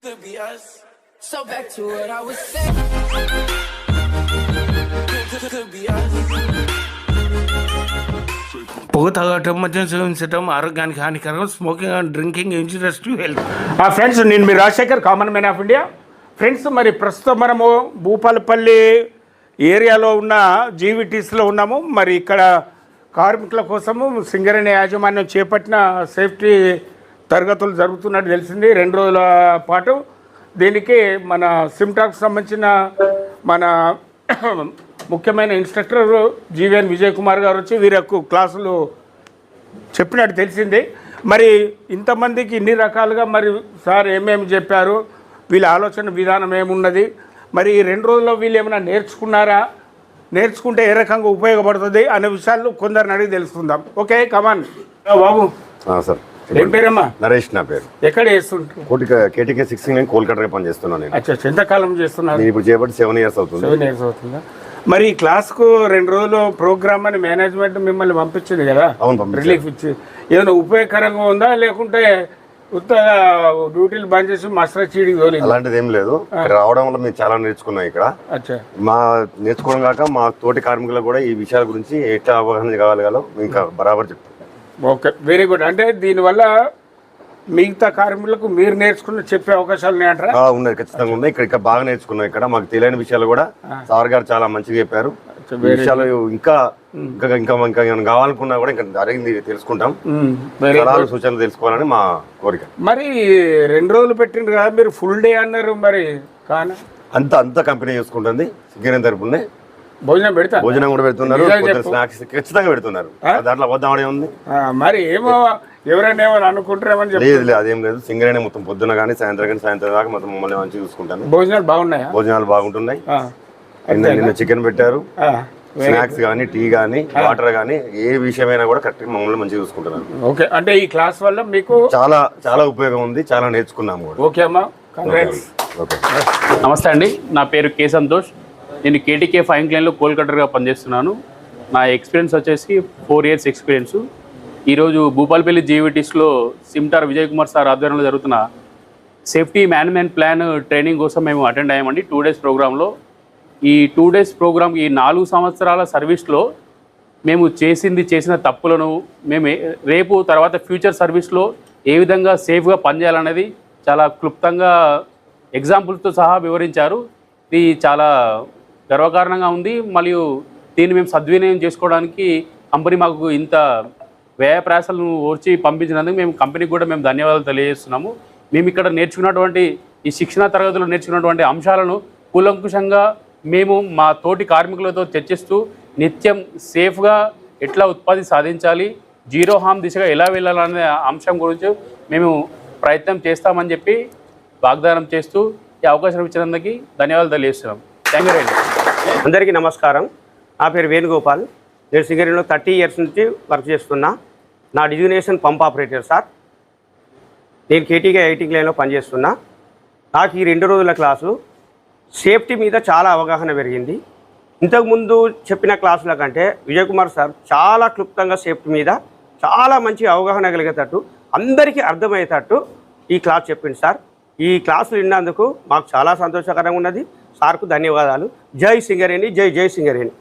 Could be us. So back to what I was saying. Could be us. పొగ తాగటం మద్యం సేవించడం ఆరోగ్యానికి హానికరం. Smoking and drinking injurious to health. Friends, నేను మీ Rajasekhar, common man of India. Friends, మరి ప్రస్తుతం మనము భూపాలపల్లి ఏరియాలో ఉన్న జీవిటీస్లో ఉన్నాము. మరి ఇక్కడ కార్మికుల కోసము సింగరేణి యాజమాన్యం చేపట్టిన సేఫ్టీ తరగతులు జరుగుతున్నట్టు తెలిసింది 2 రోజుల పాటు. దీనికి మన సిమ్టాకు సంబంధించిన మన ముఖ్యమైన ఇన్స్ట్రక్టర్ జీవీఎన్ విజయ్ కుమార్ గారు వచ్చి వీరకు క్లాసులు చెప్పినట్టు తెలిసింది. మరి ఇంతమందికి ఇన్ని రకాలుగా మరి సార్ ఏమేమి చెప్పారు, వీళ్ళ ఆలోచన విధానం ఏమున్నది, మరి ఈ 2 రోజుల్లో వీళ్ళు ఏమైనా నేర్చుకున్నారా, నేర్చుకుంటే ఏ రకంగా ఉపయోగపడుతుంది అనే విషయాలు కొందరిని అడిగి తెలుసుకుందాం. ఓకే, కమాన్ బాబు. సార్, ఏం పేరమ్మా? నరేష్ నా పేరు. ఎక్కడ చేస్తుంటారు? కేటీకే 16 కోల్కతాలో పనిచేస్తున్నాను నేను. అచ్చా, ఎంతకాలం చేస్తున్నారు? నేను ఇప్పుడు చేయబట్టి 7 years అవుతుంది. 7 years అవుతుందా? మరి ఈ క్లాస్కు 2 రోజులు ప్రోగ్రామ్ అని మేనేజ్మెంట్ మిమ్మల్ని పంపించింది కదా, అవును, రిలీఫ్ ఇచ్చి, ఏమైనా ఉపయోగకరంగా ఉందా లేకుంటే ఉత్తగా డ్యూటీలు బంద్ చేసి మస్టర్ చీడికి తోలి? అలాంటిది ఏం లేదు. రావడం వల్ల మేము చాలా నేర్చుకున్నాం ఇక్కడ. అచ్చా, మా నేర్చుకోవడం కాక మా తోటి కార్మికులకు కూడా ఈ విషయాల గురించి ఎట్లా అవగాహన కాగలగాలో ఇంకా బరాబర్ చెప్తాం. Okay, very good. అంటే దీనివల్ల మిగతా కార్మికులకు మీరు నేర్చుకుని చెప్పే అవకాశాలు ఉన్నాయంటారా? ఉన్నాయి, ఖచ్చితంగా ఉన్నాయి. ఇక్కడ బాగా నేర్చుకున్నాం. ఇక్కడ మాకు తెలియని విషయాలు కూడా సార్ గారు చాలా మంచిగా చెప్పారు. విషయాలు ఇంకా ఇంకా ఇంకా ఇంకా ఏమైనా కావాలనుకున్నా కూడా ఇంకా జరిగింది తెలుసుకుంటాం. సలహాలు సూచనలు తెలుసుకోవాలని మా కోరిక. మరి 2 రోజులు పెట్టిండ్రు కదా, మీరు ఫుల్ డే అన్నారు, మరి కానీ అంత కంపెనీ చూసుకుంటుంది. సింగరేణి తరపునే భోజనం పెడతా, భోజనం కూడా పెడుతున్నారు, స్నాక్స్ ఖచ్చితంగా పెడుతున్నారు. దాంట్లో అబద్ధం ఉంది. మరి ఏమో ఎవరైనా ఏమో అనుకుంటారేమని చెప్పి లేదు, అదేం లేదు. సింగరేణి మొత్తం పొద్దున కానీ సాయంత్రం దాకా మొత్తం మమ్మల్ని మంచిగా చూసుకుంటాను. భోజనాలు బాగున్నాయా? భోజనాలు బాగుంటున్నాయి. నిన్న చికెన్ పెట్టారు. స్నాక్స్ కానీ, టీ కానీ, వాటర్ కానీ, ఏ విషయమైనా కూడా కరెక్ట్ మమ్మల్ని మంచిగా చూసుకుంటున్నారు. ఓకే, అంటే ఈ క్లాస్ వల్ల మీకు చాలా చాలా ఉపయోగం ఉంది, చాలా నేర్చుకున్నాము కూడా. ఓకే అమ్మా, నమస్తే అండి. నా పేరు కే సంతోష్. నేను కేటీకే 5 లైన్లో కోల్కతాగా పనిచేస్తున్నాను. నా ఎక్స్పీరియన్స్ వచ్చేసి 4 years ఎక్స్పీరియన్స్. ఈరోజు భూపాలపల్లి జీవిటీస్లో సిమ్టార్ విజయ్ కుమార్ సార్ ఆధ్వర్యంలో జరుగుతున్న సేఫ్టీ మేనేజ్మెంట్ ప్లాన్ ట్రైనింగ్ కోసం మేము అటెండ్ అయ్యామండి 2 days ప్రోగ్రాంలో. ఈ 2 days ప్రోగ్రామ్, ఈ 4 సంవత్సరాల సర్వీస్లో మేము చేసిన తప్పులను మేము రేపు తర్వాత ఫ్యూచర్ సర్వీస్లో ఏ విధంగా సేఫ్గా పనిచేయాలనేది చాలా క్లుప్తంగా ఎగ్జాంపుల్తో సహా వివరించారు. ఇది చాలా గర్వకారణంగా ఉంది. మరియు దీన్ని మేము సద్వినియోగం చేసుకోవడానికి కంపెనీ మాకు ఇంత వ్యయ ప్రయాసాలను ఓర్చి పంపించినందుకు మేము కంపెనీకి కూడా మేము ధన్యవాదాలు తెలియజేస్తున్నాము. మేము ఇక్కడ నేర్చుకున్నటువంటి ఈ శిక్షణ తరగతిలో నేర్చుకున్నటువంటి అంశాలను కూలంకుషంగా మేము మా తోటి కార్మికులతో చర్చిస్తూ నిత్యం సేఫ్గా ఎట్లా ఉత్పత్తి సాధించాలి, జీరో హామ్ దిశగా ఎలా వెళ్ళాలనే అంశం గురించి మేము ప్రయత్నం చేస్తామని చెప్పి వాగ్దానం చేస్తూ ఈ అవకాశం ఇచ్చినందుకు ధన్యవాదాలు తెలియజేస్తున్నాం. థ్యాంక్ యూ అండి. అందరికీ నమస్కారం. నా పేరు వేణుగోపాల్. నేను సింగరేణిలో 30 years నుంచి వర్క్ చేస్తున్నా. నా డిజిగ్నేషన్ పంప్ ఆపరేటర్ సార్. నేను కేటీకే 18 లైన్లో పనిచేస్తున్నా. నాకు ఈ 2 రోజుల క్లాసు సేఫ్టీ మీద చాలా అవగాహన పెరిగింది. ఇంతకుముందు చెప్పిన క్లాసుల కంటే విజయ్ కుమార్ సార్ చాలా క్లుప్తంగా సేఫ్టీ మీద చాలా మంచి అవగాహన కలిగేటట్టు, అందరికీ అర్థమయ్యేటట్టు ఈ క్లాస్ చెప్పింది సార్. ఈ క్లాసులు విన్నందుకు మాకు చాలా సంతోషకరంగా ఉన్నది. సార్కు ధన్యవాదాలు. జై సింగరేణి, జై జై సింగరేణి.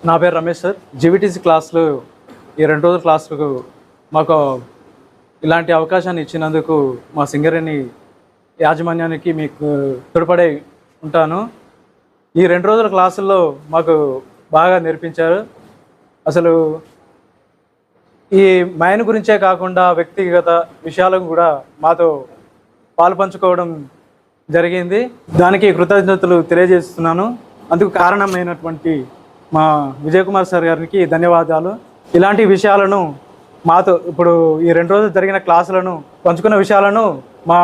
నా పేరు రమేష్ సార్. జీవిటీసీ క్లాసులు ఈ 2 రోజుల క్లాసులకు మాకు ఇలాంటి అవకాశాన్ని ఇచ్చినందుకు మా సింగరేణి యాజమాన్యానికి మీకు తోడ్పడే ఉంటాను. ఈ 2 రోజుల క్లాసుల్లో మాకు బాగా నేర్పించారు. అసలు ఈ మైన్ గురించే కాకుండా వ్యక్తిగత విషయాలను కూడా మాతో పాలుపంచుకోవడం జరిగింది. దానికి కృతజ్ఞతలు తెలియజేస్తున్నాను. అందుకు కారణమైనటువంటి మా విజయ్ కుమార్ సార్ గారికి ధన్యవాదాలు. ఇలాంటి విషయాలను మాతో ఇప్పుడు ఈ 2 రోజులు జరిగిన క్లాసులను పంచుకున్న విషయాలను మా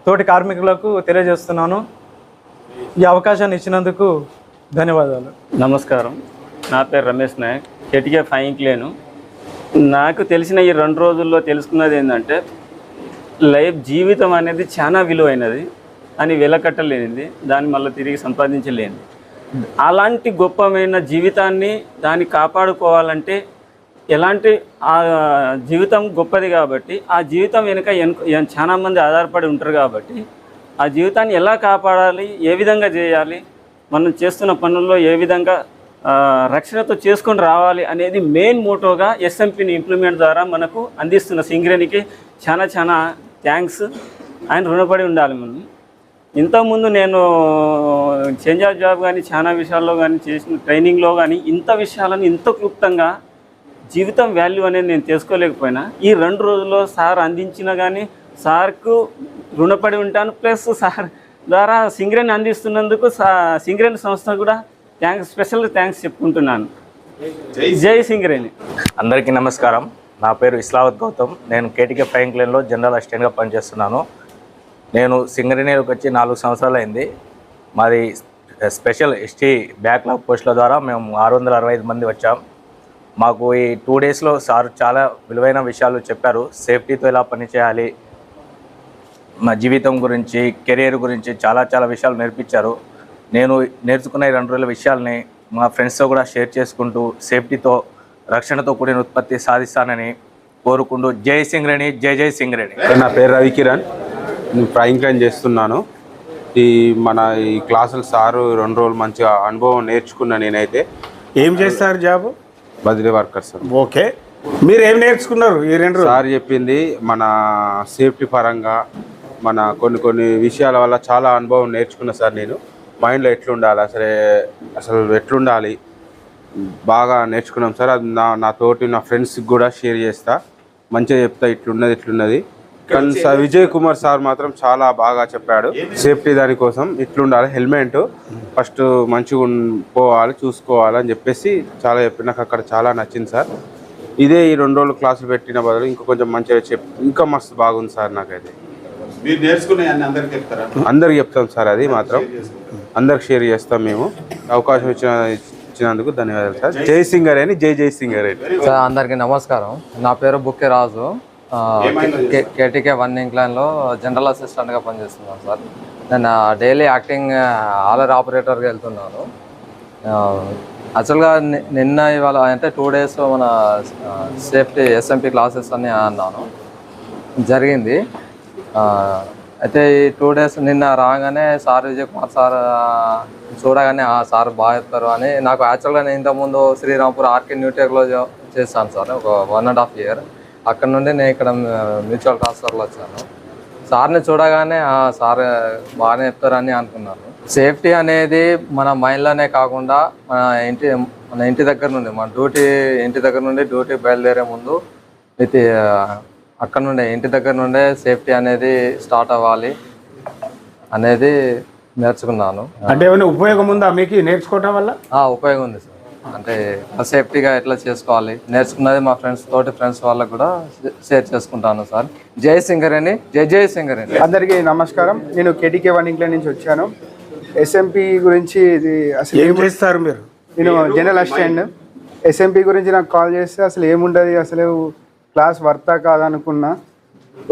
తోటి కార్మికులకు తెలియజేస్తున్నాను. ఈ అవకాశాన్ని ఇచ్చినందుకు ధన్యవాదాలు. నమస్కారం. నా పేరు రమేష్ నాయక్, కేటీకే 5 లైన్. నాకు తెలిసిన ఈ 2 రోజుల్లో తెలుసుకున్నది ఏంటంటే లైఫ్ జీవితం అనేది చాలా విలువైనది అని వెలకట్టలేనిది, దాన్ని మళ్ళీ తిరిగి సంపాదించలేనిది. అలాంటి గొప్పమైన జీవితాన్ని దాన్ని కాపాడుకోవాలంటే ఎలాంటి ఆ జీవితం గొప్పది కాబట్టి ఆ జీవితం వెనుక చాలా మంది ఆధారపడి ఉంటారు కాబట్టి ఆ జీవితాన్ని ఎలా కాపాడాలి, ఏ విధంగా చేయాలి, మనం చేస్తున్న పనుల్లో ఏ విధంగా రక్షణతో చేసుకొని రావాలి అనేది మెయిన్ మోటోగా ఎస్ఎంపిని ఇంప్లిమెంట్ ద్వారా మనకు అందిస్తున్న సింగరేణికి చాలా థ్యాంక్స్. ఆయన రుణపడి ఉండాలి మనం. ఇంతకుముందు నేను చేంజ్ ఆఫ్ జాబ్ కానీ చాలా విషయాల్లో కానీ చేసిన ట్రైనింగ్లో కానీ ఇంత విషయాలను ఇంత క్లుప్తంగా జీవితం వాల్యూ అనేది నేను తెలుసుకోలేకపోయినా ఈ 2 రోజుల్లో సార్ అందించిన కానీ సార్కు రుణపడి ఉంటాను. ప్లస్ సార్ ద్వారా సింగరేణి అందిస్తున్నందుకు సింగరేణి సంస్థ కూడా స్పెషల్ థ్యాంక్స్ చెప్పుకుంటున్నాను. జై సింగరేణి. అందరికీ నమస్కారం. నా పేరు ఇస్లావత్ గౌతమ్. నేను కేటీకే ఫ్రాంక్లిన్లో జనరల్ అసిస్టెంట్గా పనిచేస్తున్నాను. నేను సింగరేణిలోకి వచ్చి 4 సంవత్సరాలు అయింది. మాది స్పెషల్ ఎస్టీ బ్యాక్లాగ్ పోస్టుల ద్వారా మేము 665 మంది వచ్చాం. మాకు ఈ 2 డేస్లో సార్ చాలా విలువైన విషయాలు చెప్పారు. సేఫ్టీతో ఎలా పనిచేయాలి, మా జీవితం గురించి, కెరీర్ గురించి చాలా విషయాలు నేర్పించారు. నేను నేర్చుకున్న ఈ 2 రోజుల విషయాల్ని మా ఫ్రెండ్స్తో కూడా షేర్ చేసుకుంటూ సేఫ్టీతో రక్షణతో కూడిన ఉత్పత్తి సాధిస్తానని కోరుకుంటూ జై సింగరేణి, జై సింగరేణి. నా పేరు రవి కిరణ్. నేను ఫ్రాంక్లిన్ చేస్తున్నాను. ఈ క్లాసులు సారు 2 రోజులు మంచిగా అనుభవం నేర్చుకున్నా. నేనైతే ఏం చేస్తారు జాబ్? బదిలీ వర్కర్ సార్. ఓకే, మీరు ఏం నేర్చుకున్నారు ఈ 2 రోజులు? సార్ చెప్పింది మన సేఫ్టీ పరంగా మన కొన్ని విషయాల వల్ల చాలా అనుభవం నేర్చుకున్నా సార్. నేను మైండ్లో ఎట్లుండాలి, అసలు ఎట్లుండాలి బాగా నేర్చుకున్నాం సార్. అది నా తోటి నా ఫ్రెండ్స్కి కూడా షేర్ చేస్తా, మంచిగా చెప్తా ఇట్లున్నది. కానీ సార్ విజయ్ కుమార్ సార్ మాత్రం చాలా బాగా చెప్పాడు. సేఫ్టీ దానికోసం ఇట్లుండాలి, హెల్మెట్ ఫస్ట్ మంచిగా పోవాలి, చూసుకోవాలి అని చెప్పేసి చాలా చెప్పి నాకు అక్కడ చాలా నచ్చింది సార్. ఇదే ఈ 2 రోజులు క్లాసులు పెట్టిన బదులు ఇంకా కొంచెం మంచిగా ఇంకా మస్తు బాగుంది సార్. నాకైతే మీరు నేర్చుకునే అందరికి చెప్తారా? అందరికి చెప్తాం సార్. అది మాత్రం అందరికి షేర్ చేస్తాం. మేము అవకాశం ఇచ్చినందుకు ధన్యవాదాలు సార్. జై సింగరేణి, జై సింగరేణి. సార్ అందరికీ నమస్కారం. నా పేరు బుక్కే రాజు. కేటీకే 1 ఇంక్లైన్లో జనరల్ అసిస్టెంట్గా పనిచేస్తున్నాను సార్. నేను డైలీ యాక్టింగ్ ఆలర్ ఆపరేటర్గా వెళ్తున్నాను. యాక్చువల్గా నిన్న ఇవాళ అంటే 2 డేస్లో మన సేఫ్టీ ఎస్ఎంపీ క్లాసెస్ అని అన్నాను జరిగింది. అయితే ఈ 2 డేస్ నిన్న రాగానే సార్ విజయ్ కుమార్ సార్ చూడగానే సార్ బాగా చెప్తారు అని నాకు యాక్చువల్గా నేను ఇంతకుముందు శ్రీరాంపూర్ ఆర్కే న్యూటెక్లో చేస్తాను సార్ ఒక 1.5 year. అక్కడ నుండి నేను ఇక్కడ మ్యూచువల్ ట్రాన్స్ఫర్లో వచ్చాను. సార్ని చూడగానే సార్ బాగానే చెప్తారని అనుకున్నాను. సేఫ్టీ అనేది మన మైండ్లోనే కాకుండా మన ఇంటి దగ్గర నుండి ఇంటి దగ్గర నుండి డ్యూటీ బయలుదేరే ముందు అక్కడ నుండే ఇంటి దగ్గర నుండే సేఫ్టీ అనేది స్టార్ట్ అవ్వాలి అనేది నేర్చుకున్నాను. అంటే ఏమైనా ఉపయోగం ఉందా మీకు నేర్చుకోవడం వల్ల? ఉపయోగం ఉంది సార్. అంటే సేఫ్టీగా ఎట్లా చేసుకోవాలి నేర్చుకున్నది మా ఫ్రెండ్స్ వాళ్ళకు కూడా షేర్ చేసుకుంటాను సార్. జై సింగరేణి, జై సింగరేణి. అందరికీ నమస్కారం. నేను కేటీకే 1 ఇంక్లైన్ నుంచి వచ్చాను. ఎస్ఎంపీ గురించి అసలు ఏం చేస్తారు మీరు? నేను జనరల్ అసిస్టెంట్. ఎస్ఎంపీ గురించి నాకు కాల్ చేస్తే అసలు ఏముండదు, అసలు క్లాస్ వర్తా కాదనుకున్నా.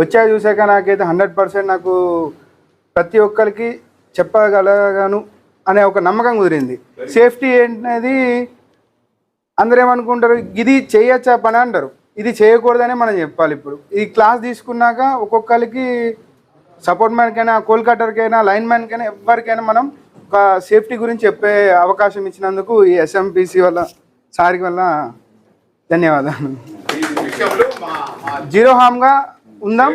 వచ్చాక చూసాక నాకైతే 100% నాకు ప్రతి ఒక్కరికి చెప్పగలగాను అనే ఒక నమ్మకం కుదిరింది. సేఫ్టీ అనేది అందరూ ఏమనుకుంటారు, ఇది చేయొచ్చా పని అంటారు, ఇది చేయకూడదనే మనం చెప్పాలి. ఇప్పుడు ఈ క్లాస్ తీసుకున్నాక ఒక్కొక్కరికి సపోర్ట్ మ్యాన్కైనా, కోల్కటర్కైనా, లైన్ మ్యాన్కైనా ఎవరికైనా మనం ఒక సేఫ్టీ గురించి చెప్పే అవకాశం ఇచ్చినందుకు ఈ ఎస్ఎంపీసీ వల్ల సార్కి వల్ల ధన్యవాదాలు. జీరో హామ్గా ఉందాం.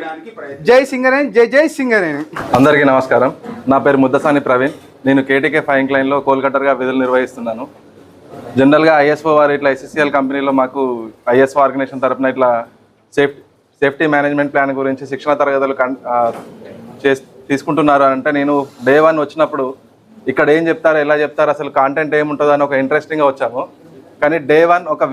జై సింగరేణి, జై సింగరేణి. అందరికీ నమస్కారం. నా పేరు ముద్దసాని ప్రవీణ్. నేను కేటీకే 5 ఇంక్లైన్లో కోల్కటర్గా విధులు నిర్వహిస్తున్నాను. జనరల్గా ఐఎస్ఓ వారు ఇట్లా ఎస్ఎస్సిఎల్ కంపెనీలో మాకు ఐఎస్ఓ ఆర్గనైజేషన్ తరఫున ఇట్లా సేఫ్టీ మేనేజ్మెంట్ ప్లాన్ గురించి శిక్షణ తరగతులు తీసుకుంటున్నారు అంటే నేను డే 1 వచ్చినప్పుడు ఇక్కడ ఏం చెప్తారు, ఎలా చెప్తారు, అసలు కాంటెంట్ ఏముంటుందో అని ఒక ఇంట్రెస్టింగ్గా వచ్చాము. కానీ డే 1 ఒక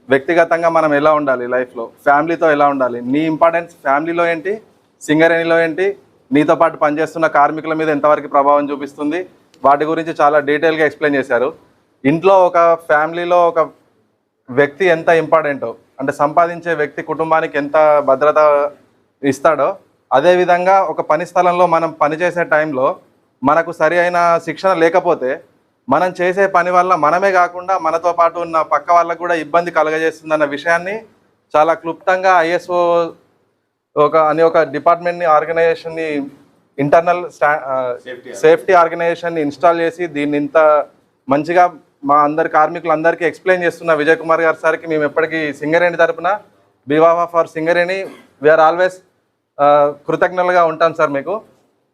వ్యక్తిగతంగా మనం ఎలా ఉండాలి లైఫ్లో, ఫ్యామిలీతో ఎలా ఉండాలి, నీ ఇంపార్టెన్స్ ఫ్యామిలీలో ఏంటి, సింగరేణిలో ఏంటి, నీతో పాటు పనిచేస్తున్న కార్మికుల మీద ఎంతవరకు ప్రభావం చూపిస్తుంది, వాటి గురించి చాలా డీటెయిల్గా ఎక్స్ప్లెయిన్ చేశారు. ఇంట్లో ఒక ఫ్యామిలీలో ఒక వ్యక్తి ఎంత ఇంపార్టెంటో, అంటే సంపాదించే వ్యక్తి కుటుంబానికి ఎంత భద్రత ఇస్తాడో, అదేవిధంగా ఒక పని స్థలంలో మనం పనిచేసే టైంలో మనకు సరి అయిన శిక్షణ లేకపోతే మనం చేసే పని వల్ల మనమే కాకుండా మనతో పాటు ఉన్న పక్క వాళ్ళకు కూడా ఇబ్బంది కలగజేస్తుందన్న విషయాన్ని చాలా క్లుప్తంగా ఐఎస్ఓ ఒక డిపార్ట్మెంట్ని ఆర్గనైజేషన్ని ఇంటర్నల్ సేఫ్టీ ఆర్గనైజేషన్ని ఇన్స్టాల్ చేసి దీన్ని ఇంత మంచిగా మా అందరి కార్మికులందరికీ ఎక్స్ప్లెయిన్ చేస్తున్న విజయ్ కుమార్ గారి సార్కి మేము ఎప్పటికీ సింగరేణి తరపున బివాహ ఫర్ సింగరేణి వీఆర్ ఆల్వేస్ కృతజ్ఞులుగా ఉంటాం సార్ మీకు.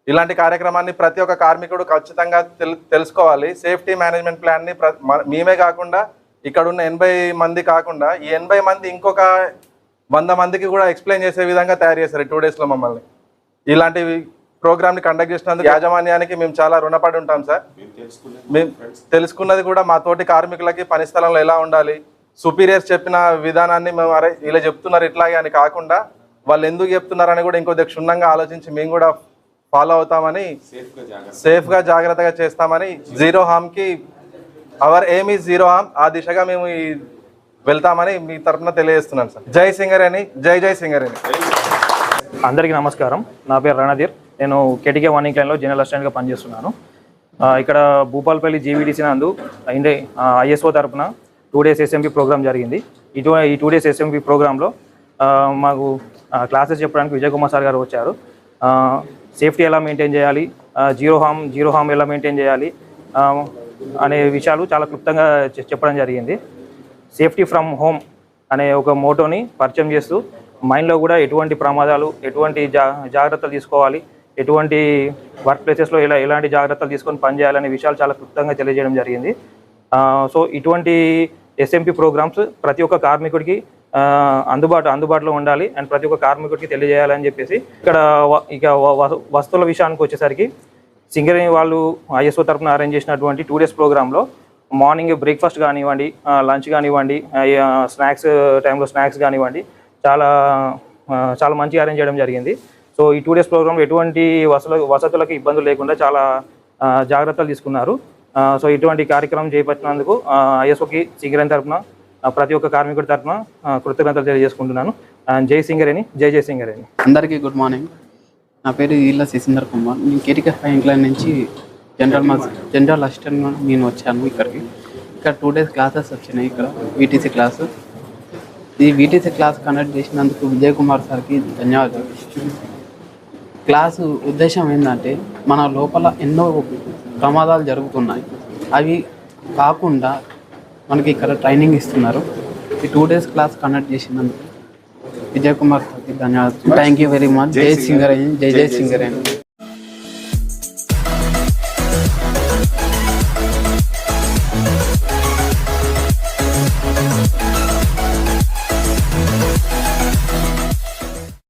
ఇలాంటి కార్యక్రమాన్ని ప్రతి ఒక్క కార్మికుడు ఖచ్చితంగా తెలుసుకోవాలి. సేఫ్టీ మేనేజ్మెంట్ ప్లాన్ని మేమే కాకుండా ఇక్కడ ఉన్న 80 మంది కాకుండా ఈ 80 మంది ఇంకొక 100 మందికి కూడా ఎక్స్ప్లెయిన్ చేసే విధంగా తయారు చేశారు 2 daysలో మమ్మల్ని. ఇలాంటి ప్రోగ్రామ్ని కండక్ట్ చేసినందుకు యాజమాన్యానికి మేము చాలా రుణపడి ఉంటాం సార్. మేము తెలుసుకున్నది కూడా మా తోటి కార్మికులకి పని స్థలంలో ఎలా ఉండాలి, సుపీరియర్స్ చెప్పిన విధానాన్ని మేము అరే ఇలా చెప్తున్నారు ఇట్లాగే అని కాకుండా వాళ్ళు ఎందుకు చెప్తున్నారని కూడా ఇంకొద్ది క్షుణ్ణంగా ఆలోచించి మేము కూడా ఫాలో అవుతామని, సేఫ్గా జాగ్రత్తగా చేస్తామని, జీరో హార్మ్కి our aim is zero harm, ఆ దిశగా మేము వెళ్తామని మీ తరఫున తెలియజేస్తున్నాను సార్. జై సింగరేణి, జై జై సింగరేణి. అందరికీ నమస్కారం. నా పేరు రణధీర్. నేను కేటీకే 1 ఇంక్లైన్లో జనరల్ అసిస్టెంట్గా పనిచేస్తున్నాను. ఇక్కడ భూపాలపల్లి జీవీటీసీ నందు ఐఎస్ఓ తరఫున 2 days ఎస్ఎంపీ ప్రోగ్రామ్ జరిగింది. ఈ 2 days ఎస్ఎంపీ ప్రోగ్రాంలో మాకు క్లాసెస్ చెప్పడానికి విజయ్ కుమార్ సార్ గారు వచ్చారు. సేఫ్టీ ఎలా మెయింటైన్ చేయాలి, జీరో హార్మ్ ఎలా మెయింటైన్ చేయాలి అనే విషయాలు చాలా క్లుప్తంగా చెప్పడం జరిగింది. సేఫ్టీ ఫ్రమ్ హోమ్ అనే ఒక మోటోని పరిచయం చేస్తూ మైండ్లో కూడా ఎటువంటి ప్రమాదాలు, ఎటువంటి జాగ్రత్తలు తీసుకోవాలి, ఎటువంటి వర్క్ ప్లేసెస్లో ఎలాంటి జాగ్రత్తలు తీసుకొని పనిచేయాలనే విషయాలు చాలా క్లుప్తంగా తెలియజేయడం జరిగింది. సో ఇటువంటి ఎస్ఎంపీ ప్రోగ్రామ్స్ ప్రతి ఒక్క కార్మికుడికి అందుబాటులో ఉండాలి అండ్ ప్రతి ఒక్క కార్మికుడికి తెలియజేయాలని చెప్పేసి ఇక వస్తువుల విషయానికి వచ్చేసరికి సింగరేణి వాళ్ళు ఐఎస్ఓ తరఫున అరేంజ్ చేసినటువంటి 2 days ప్రోగ్రాంలో మార్నింగ్ బ్రేక్ఫాస్ట్ కానివ్వండి, లంచ్ కానివ్వండి, స్నాక్స్ టైంలో స్నాక్స్ కానివ్వండి చాలా మంచిగా అరేంజ్ చేయడం జరిగింది. సో ఈ 2 days ప్రోగ్రాంలో ఎటువంటి వసతులకు ఇబ్బందులు లేకుండా చాలా జాగ్రత్తలు తీసుకున్నారు. సో ఇటువంటి కార్యక్రమం చేపట్టినందుకు ఐఎస్ఓకి సింగరేణి తరఫున ప్రతి ఒక్క కార్మికుడి తరఫున కృతజ్ఞతలు తెలియజేసుకుంటున్నాను. జై సింగరేణి, జై జై సింగరేణి. అందరికీ గుడ్ మార్నింగ్. నా పేరు ఈళ్ళ శశీందర్ కుమార్. నేను కేటీకే 5 ఇంక్లైన్ నుంచి జనరల్ అసిస్టెంట్గా నేను వచ్చాను ఇక్కడికి. ఇక్కడ 2 days క్లాసెస్ వచ్చినాయి. ఇక్కడ వీటీసీ క్లాసు. ఈ వీటీసీ క్లాస్ కండక్ట్ చేసినందుకు విజయ్ కుమార్ సార్కి ధన్యవాదాలు. క్లాసు ఉద్దేశం ఏంటంటే మన లోపల ఎన్నో ప్రమాదాలు జరుగుతున్నాయి, అవి కాకుండా మనకి ఇక్కడ ట్రైనింగ్ ఇస్తున్నారు. ఈ 2 days క్లాస్ కండక్ట్ చేసినందుకు విజయ్ కుమార్ సార్కి ధన్యవాదాలు. Thank you very much. జై సింగరేణి, జై జై సింగరేణి.